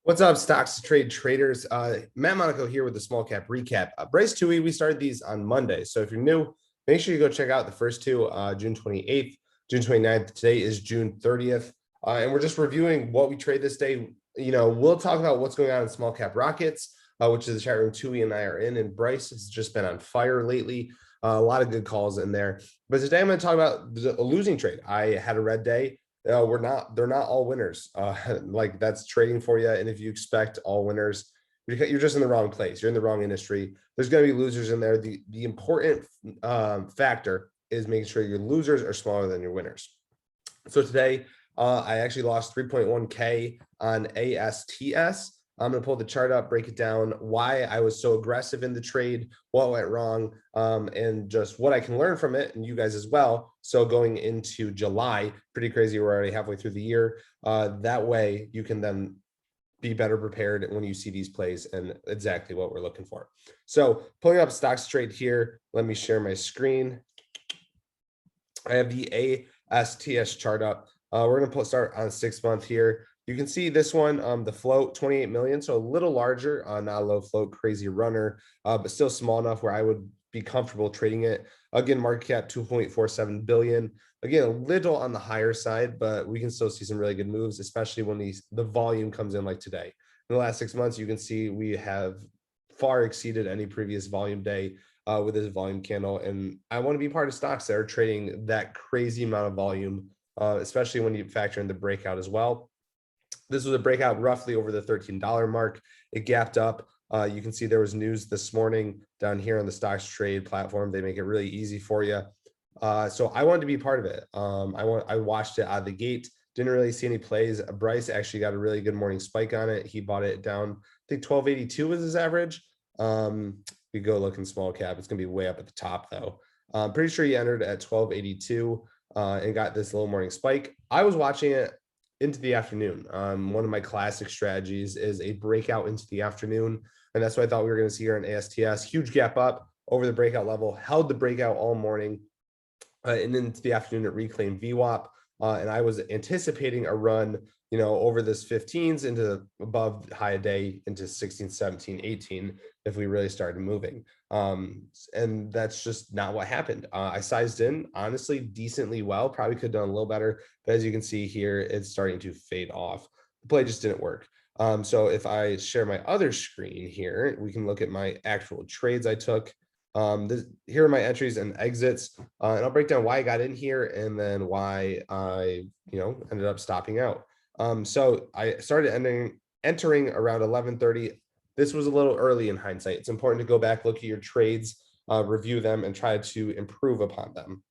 What's up, stocks to trade traders? Matt Monaco here with the small cap recap. Bryce Tui, we started these on Monday. So if you're new, make sure you go check out the first two, June 28th, June 29th. Today is June 30th. And we're just reviewing what we trade this day. We'll talk about what's going on in small cap rockets, which is the chat room Tui and I are in. And Bryce has just been on fire lately. A lot of good calls in there. But today I'm going to talk about a losing trade. I had a red day. They're not all winners. Like that's trading for you. And if you expect all winners, you're just in the wrong place. You're in the wrong industry. There's going to be losers in there. The important factor is making sure your losers are smaller than your winners. So today, I actually lost 3.1K on ASTS. I'm going to pull the chart up, break it down, why I was so aggressive in the trade, what went wrong, and just what I can learn from it, and you guys as well. So going into July, pretty crazy. We're already halfway through the year. That way you can then be better prepared when you see these plays and exactly what we're looking for. So pulling up StocksToTrade here, let me share my screen. I have the ASTS chart up. We're going to start on 6 month here. You can see this one, the float 28 million, so a little larger, not a low float, crazy runner, but still small enough where I would be comfortable trading it. Again, market cap 2.47 billion. Again, a little on the higher side, but we can still see some really good moves, especially when the volume comes in like today. In the last 6 months, you can see we have far exceeded any previous volume day with this volume candle. And I want to be part of stocks that are trading that crazy amount of volume, especially when you factor in the breakout as well. This was a breakout roughly over the $13 mark. It gapped up. You can see there was news this morning down here on the StocksToTrade platform. They make it really easy for you. So I wanted to be part of it. I watched it out of the gate. Didn't really see any plays. Bryce actually got a really good morning spike on it. He bought it down. I think 1282 was his average. We go look in small cap. It's gonna be way up at the top though. I'm pretty sure he entered at 1282 and got this little morning spike. I was watching it into the afternoon. One of my classic strategies is a breakout into the afternoon. And that's what I thought we were going to see here on ASTS. Huge gap up over the breakout level, held the breakout all morning. And then into the afternoon, it reclaimed VWAP. And I was anticipating a run, over this 15s into above high a day into 16, 17, 18, if we really started moving. And that's just not what happened. I sized in, honestly, decently well, probably could have done a little better. But as you can see here, it's starting to fade off. The play just didn't work. So if I share my other screen here, we can look at my actual trades I took. Here are my entries and exits, and I'll break down why I got in here and then why I, ended up stopping out. So I started entering around 11:30. This was a little early in hindsight. It's important to go back, look at your trades, review them, and try to improve upon them.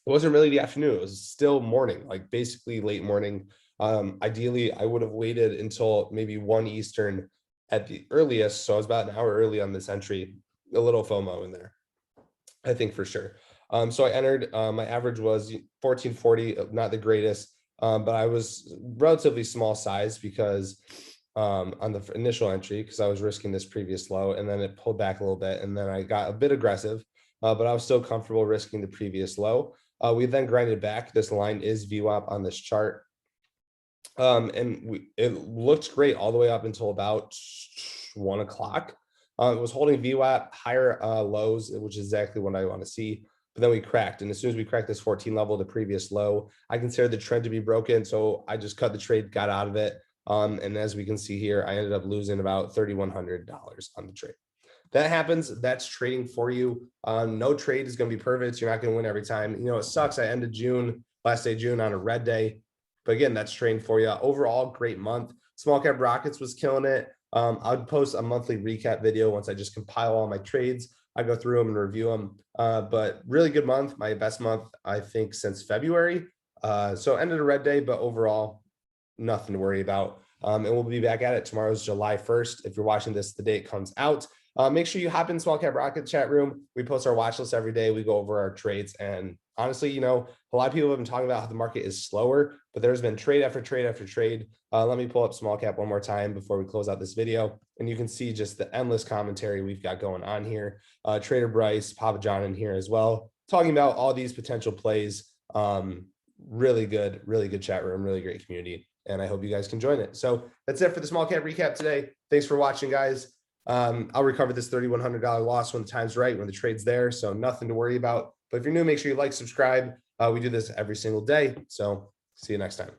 It wasn't really the afternoon. It was still morning, like basically late morning. Ideally, I would have waited until maybe 1 Eastern at the earliest. So I was about an hour early on this entry. A little FOMO in there, I think for sure. So I entered, my average was 1440, not the greatest, but I was relatively small size because on the initial entry, because I was risking this previous low, and then it pulled back a little bit, and then I got a bit aggressive, but I was still comfortable risking the previous low. We then grinded back. This line is VWAP on this chart. And it looked great all the way up until about 1 o'clock. It was holding VWAP, higher lows, which is exactly what I want to see. But then we cracked. And as soon as we cracked this 14 level, the previous low, I considered the trend to be broken. So I just cut the trade, got out of it. And as we can see here, I ended up losing about $3,100 on the trade. That happens. That's trading for you. No trade is going to be perfect. You're not going to win every time. It sucks. I ended last day of June on a red day. But again, that's trading for you. Overall, great month. Small cap rockets was killing it. I'd post a monthly recap video once I just compile all my trades. I go through them and review them. But really good month, my best month, I think, since February. So ended a red day, but overall, nothing to worry about. And we'll be back at it. Tomorrow's July 1st. If you're watching this the day it comes out, make sure you hop in Small Cap Rocket chat room. We post our watch list every day. We go over our trades. And honestly, a lot of people have been talking about how the market is slower, but there's been trade after trade after trade. Let me pull up small cap one more time before we close out this video. And you can see just the endless commentary we've got going on here. Trader Bryce, Papa John in here as well, talking about all these potential plays. Really good chat room, really great community. and I hope you guys can join it. So that's it for the small cap recap today. Thanks for watching, guys. I'll recover this $3,100 loss when the time's right, when the trade's there. So nothing to worry about. But if you're new, make sure you like, subscribe. We do this every single day. So see you next time.